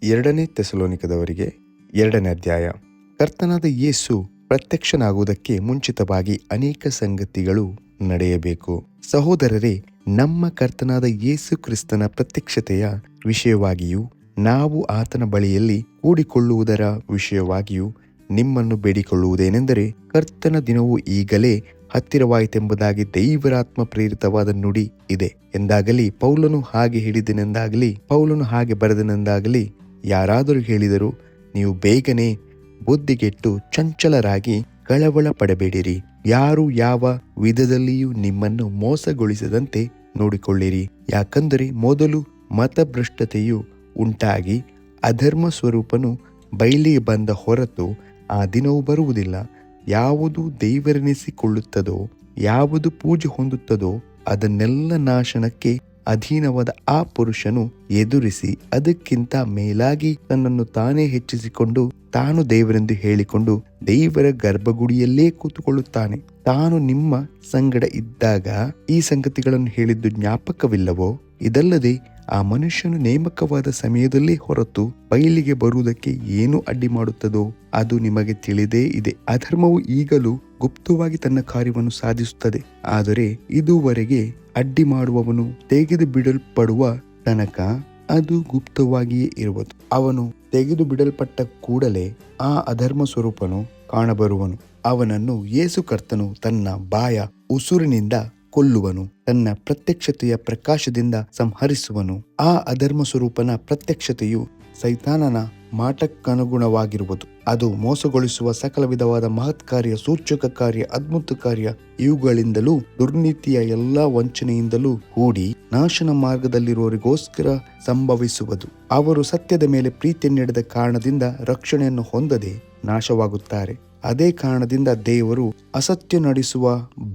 2 ಥೆಸಲೋನಿಕದವರಿಗೆ 2ನೇ ಅಧ್ಯಾಯ. ಕರ್ತನಾದ ಯೇಸು ಪ್ರತ್ಯಕ್ಷನಾಗುವುದಕ್ಕೆ ಮುಂಚಿತವಾಗಿ ಅನೇಕ ಸಂಗತಿಗಳು ನಡೆಯಬೇಕು. ಸಹೋದರರೇ, ನಮ್ಮ ಕರ್ತನಾದ ಯೇಸು ಕ್ರಿಸ್ತನ ಪ್ರತ್ಯಕ್ಷತೆಯ ವಿಷಯವಾಗಿಯೂ ನಾವು ಆತನ ಬಳಿಯಲ್ಲಿ ಕೂಡಿಕೊಳ್ಳುವುದರ ವಿಷಯವಾಗಿಯೂ ನಿಮ್ಮನ್ನು ಬೇಡಿಕೊಳ್ಳುವುದೇನೆಂದರೆ, ಕರ್ತನ ದಿನವು ಈಗಲೇ ಹತ್ತಿರವಾಯಿತೆಂಬುದಾಗಿ ದೈವರಾತ್ಮ ಪ್ರೇರಿತವಾದ ನುಡಿ ಇದೆ ಎಂದಾಗಲಿ, ಪೌಲನು ಹಾಗೆ ಹೇಳಿದನೆಂದಾಗಲಿ, ಪೌಲನು ಹಾಗೆ ಬರೆದನೆಂದಾಗಲಿ ಯಾರಾದರೂ ಹೇಳಿದರೂ ನೀವು ಬೇಗನೆ ಬುದ್ಧಿಗೆಟ್ಟು ಚಂಚಲರಾಗಿ ಕಳವಳ ಪಡಬೇಡಿರಿ. ಯಾರು ಯಾವ ವಿಧದಲ್ಲಿಯೂ ನಿಮ್ಮನ್ನು ಮೋಸಗೊಳಿಸದಂತೆ ನೋಡಿಕೊಳ್ಳಿರಿ. ಯಾಕಂದರೆ ಮೊದಲು ಮತಭ್ರಷ್ಟತೆಯು ಉಂಟಾಗಿ ಅಧರ್ಮ ಸ್ವರೂಪನು ಬಯಲಿಗೆ ಬಂದ ಹೊರತು ಆ ದಿನವು ಬರುವುದಿಲ್ಲ. ಯಾವುದು ದೇವರೆನಿಸಿಕೊಳ್ಳುತ್ತದೋ, ಯಾವುದು ಪೂಜೆ ಹೊಂದುತ್ತದೋ ಅದನ್ನೆಲ್ಲ ನಾಶನಕ್ಕೆ ಅಧೀನವಾದ ಆ ಪುರುಷನು ಎದುರಿಸಿ ಅದಕ್ಕಿಂತ ಮೇಲಾಗಿ ತನ್ನನ್ನು ತಾನೇ ಹೆಚ್ಚಿಸಿಕೊಂಡು ತಾನು ದೇವರೆಂದು ಹೇಳಿಕೊಂಡು ದೇವರ ಗರ್ಭಗುಡಿಯಲ್ಲೇ ಕೂತುಕೊಳ್ಳುತ್ತಾನೆ. ತಾನು ನಿಮ್ಮ ಸಂಗಡ ಇದ್ದಾಗ ಈ ಸಂಗತಿಗಳನ್ನು ಹೇಳಿದ್ದು ಜ್ಞಾಪಕವಿಲ್ಲವೋ? ಇದಲ್ಲದೆ ಆ ಮನುಷ್ಯನು ನೇಮಕವಾದ ಸಮಯದಲ್ಲೇ ಹೊರತು ಬಯಲಿಗೆ ಬರುವುದಕ್ಕೆ ಏನು ಅಡ್ಡಿ ಮಾಡುತ್ತದೋ ಅದು ನಿಮಗೆ ತಿಳಿದೇ ಇದೆ. ಅಧರ್ಮವು ಈಗಲೂ ಗುಪ್ತವಾಗಿ ತನ್ನ ಕಾರ್ಯವನ್ನು ಸಾಧಿಸುತ್ತದೆ. ಆದರೆ ಇದುವರೆಗೆ ಅಡ್ಡಿ ಮಾಡುವವನು ತೆಗೆದು ಬಿಡಲ್ಪಡುವ ತನಕ ಅದು ಗುಪ್ತವಾಗಿಯೇ ಇರುವುದು. ಅವನು ತೆಗೆದು ಬಿಡಲ್ಪಟ್ಟ ಕೂಡಲೇ ಆ ಅಧರ್ಮ ಸ್ವರೂಪನು ಕಾಣಬರುವನು. ಅವನನ್ನು ಯೇಸು ಕರ್ತನು ತನ್ನ ಬಾಯ ಉಸುರಿನಿಂದ ಕೊಲ್ಲುವನು, ತನ್ನ ಪ್ರತ್ಯಕ್ಷತೆಯ ಪ್ರಕಾಶದಿಂದ ಸಂಹರಿಸುವನು. ಆ ಅಧರ್ಮ ಸ್ವರೂಪನ ಪ್ರತ್ಯಕ್ಷತೆಯು ಸೈತಾನನ ಮಾಟಕ್ಕನುಗುಣವಾಗಿರುವುದು. ಅದು ಮೋಸಗೊಳಿಸುವ ಸಕಲ ವಿಧವಾದ ಮಹತ್ ಕಾರ್ಯ, ಸೂಚಕ ಕಾರ್ಯ, ಅದ್ಭುತ ಕಾರ್ಯ ಇವುಗಳಿಂದಲೂ ದುರ್ನೀತಿಯ ಎಲ್ಲಾ ವಂಚನೆಯಿಂದಲೂ ಕೂಡಿ ನಾಶನ ಮಾರ್ಗದಲ್ಲಿರುವವರಿಗೋಸ್ಕರ ಸಂಭವಿಸುವುದು. ಅವರು ಸತ್ಯದ ಮೇಲೆ ಪ್ರೀತಿಯನ್ನಿಡದ ಕಾರಣದಿಂದ ರಕ್ಷಣೆಯನ್ನು ಹೊಂದದೆ ನಾಶವಾಗುತ್ತಾರೆ. ಅದೇ ಕಾರಣದಿಂದ ದೇವರು ಅಸತ್ಯ ನಡೆಸುವ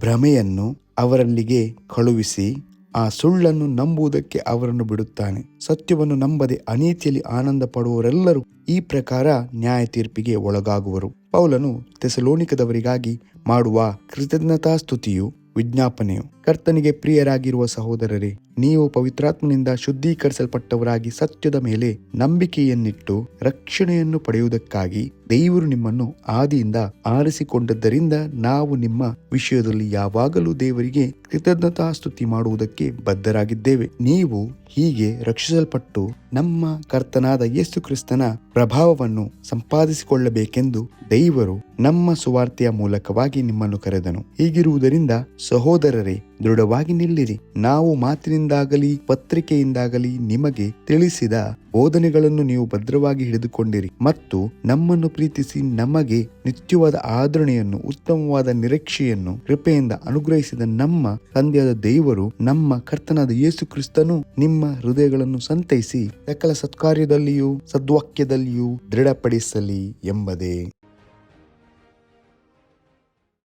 ಭ್ರಮೆಯನ್ನು ಅವರಲ್ಲಿಗೆ ಕಳುಹಿಸಿ ಆ ಸುಳ್ಳನ್ನು ನಂಬುವುದಕ್ಕೆ ಅವರನ್ನು ಬಿಡುತ್ತಾನೆ. ಸತ್ಯವನ್ನು ನಂಬದೆ ಅನೀತಿಯಲ್ಲಿ ಆನಂದ ಪಡುವವರೆಲ್ಲರೂ ಈ ಪ್ರಕಾರ ನ್ಯಾಯ ತೀರ್ಪಿಗೆ ಒಳಗಾಗುವರು. ಪೌಲನು ಥೆಸಲೋನಿಕದವರಿಗಾಗಿ ಮಾಡುವ ಕೃತಜ್ಞತಾಸ್ತುತಿಯು ವಿಜ್ಞಾಪನೆಯು. ಕರ್ತನಿಗೆ ಪ್ರಿಯರಾಗಿರುವ ಸಹೋದರರೇ, ನೀವು ಪವಿತ್ರಾತ್ಮನಿಂದ ಶುದ್ಧೀಕರಿಸಲ್ಪಟ್ಟವರಾಗಿ ಸತ್ಯದ ಮೇಲೆ ನಂಬಿಕೆಯನ್ನಿಟ್ಟು ರಕ್ಷಣೆಯನ್ನು ಪಡೆಯುವುದಕ್ಕಾಗಿ ದೇವರು ನಿಮ್ಮನ್ನು ಆದಿಯಿಂದ ಆರಿಸಿಕೊಂಡದ್ದರಿಂದ ನಾವು ನಿಮ್ಮ ವಿಷಯದಲ್ಲಿ ಯಾವಾಗಲೂ ದೇವರಿಗೆ ಕೃತಜ್ಞತಾಸ್ತುತಿ ಮಾಡುವುದಕ್ಕೆ ಬದ್ಧರಾಗಿದ್ದೇವೆ. ನೀವು ಹೀಗೆ ರಕ್ಷಿಸಲ್ಪಟ್ಟು ನಮ್ಮ ಕರ್ತನಾದ ಯೇಸು ಕ್ರಿಸ್ತನ ಪ್ರಭಾವವನ್ನು ಸಂಪಾದಿಸಿಕೊಳ್ಳಬೇಕೆಂದು ದೇವರು ನಮ್ಮ ಸುವಾರ್ತೆಯ ಮೂಲಕವಾಗಿ ನಿಮ್ಮನ್ನು ಕರೆದನು. ಹೀಗಿರುವುದರಿಂದ ಸಹೋದರರೇ, ದೃಢವಾಗಿ ನಿಲ್ಲಿರಿ. ನಾವು ಮಾತಿನಿಂದಾಗಲಿ ಪತ್ರಿಕೆಯಿಂದಾಗಲಿ ನಿಮಗೆ ತಿಳಿಸಿದ ಬೋಧನೆಗಳನ್ನು ನೀವು ಭದ್ರವಾಗಿ ಹಿಡಿದುಕೊಂಡಿರಿ ಮತ್ತು ನಮ್ಮನ್ನು ಪ್ರೀತಿಸಿ ನಮಗೆ ನಿತ್ಯವಾದ ಆದರಣೆಯನ್ನು ಉತ್ತಮವಾದ ನಿರೀಕ್ಷೆಯನ್ನು ಕೃಪೆಯಿಂದ ಅನುಗ್ರಹಿಸಿದ ನಮ್ಮ ತಂದೆಯಾದ ದೇವರು ನಮ್ಮ ಕರ್ತನಾದ ಯೇಸು ಕ್ರಿಸ್ತನು ನಿಮ್ಮ ಹೃದಯಗಳನ್ನು ಸಂತೈಸಿ ಸಕಲ ಸತ್ಕಾರ್ಯದಲ್ಲಿಯೂ ಸದ್ವಾಕ್ಯದಲ್ಲಿಯೂ ದೃಢಪಡಿಸಲಿ ಎಂಬುದೇ.